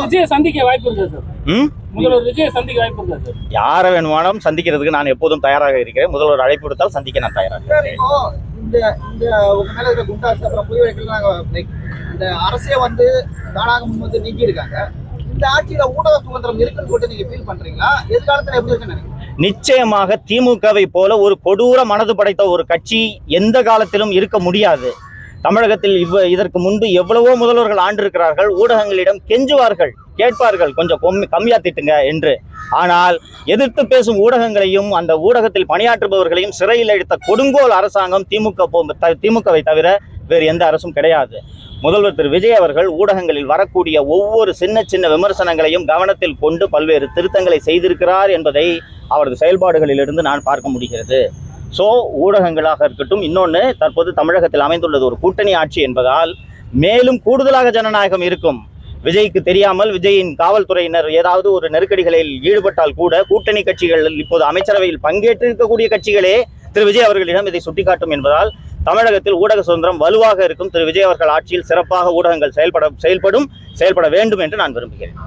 விஜய் சந்திக்க வாய்ப்பு இருக்கு சார். முதல்வர் விஜய் சந்திக்க வாய்ப்பு இருக்கு சார். யாரை வேணுமானாலும் சந்திக்கிறதுக்கு நான் எப்போதும் தயாராக இருக்கிறேன். முதல்வர் அழைப்பு விடுத்தால் சந்திக்க நான் தயாராக இருக்கிறேன். இந்த உங்க மேல இருக்க குண்டாஸ் அப்புறம் புதிய வைக்கலாம் இந்த அரசே வந்து தானாக முன் வந்து நீக்கி இருக்காங்க. இந்த ஆட்சியில ஊடக சுதந்திரம் இருக்குன்னு சொல்லிட்டு நீங்க ஃபீல் பண்றீங்களா? எதிர்காலத்துல எப்படி இருக்குன்னு நினைக்கிறீங்க? நிச்சயமாக திமுகவை போல ஒரு கொடூர மனது படைத்த ஒரு கட்சி எந்த காலத்திலும் இருக்க முடியாது. தமிழகத்தில் இதற்கு முன்பு எவ்வளவோ முதல்வர்கள் ஆண்டிருக்கிறார்கள். ஊடகங்களிடம் கெஞ்சுவார்கள், கேட்பார்கள், கொஞ்சம் கம்மியா திட்டுங்க என்று. ஆனால் எதிர்த்து பேசும் ஊடகங்களையும் அந்த ஊடகத்தில் பணியாற்றுபவர்களையும் சிறையில் அடைத்த கொடுங்கோல் அரசாங்கம் திமுகவை தவிர வேறு எந்த அரசும் கிடையாது. முதல்வர் திரு விஜய் அவர்கள் ஊடகங்களில் வரக்கூடிய ஒவ்வொரு சின்ன சின்ன விமர்சனங்களையும் கவனத்தில் கொண்டு பல்வேறு திருத்தங்களை செய்திருக்கிறார் என்பதை அவரது செயல்பாடுகளிலிருந்து நான் பார்க்க முடிகிறது. ஸோ ஊடகங்களாக இருக்கட்டும், இன்னொன்று தற்போது தமிழகத்தில் அமைந்துள்ளது ஒரு கூட்டணி ஆட்சி என்பதால் மேலும் கூடுதலாக ஜனநாயகம் இருக்கும். விஜய்க்கு தெரியாமல் விஜயின் காவல்துறையினர் ஏதாவது ஒரு நெருக்கடிகளில் ஈடுபட்டால் கூட கூட்டணி கட்சிகள் இப்போது அமைச்சரவையில் பங்கேற்றிருக்கக்கூடிய கட்சிகளே திரு விஜய் அவர்களிடம் இதை சுட்டிக்காட்டும் என்பதால் தமிழகத்தில் ஊடக சுதந்திரம் வலுவாக இருக்கும். திரு விஜய் அவர்கள் ஆட்சியில் சிறப்பாக ஊடகங்கள் செயல்பட வேண்டும் என்று நான் விரும்புகிறேன்.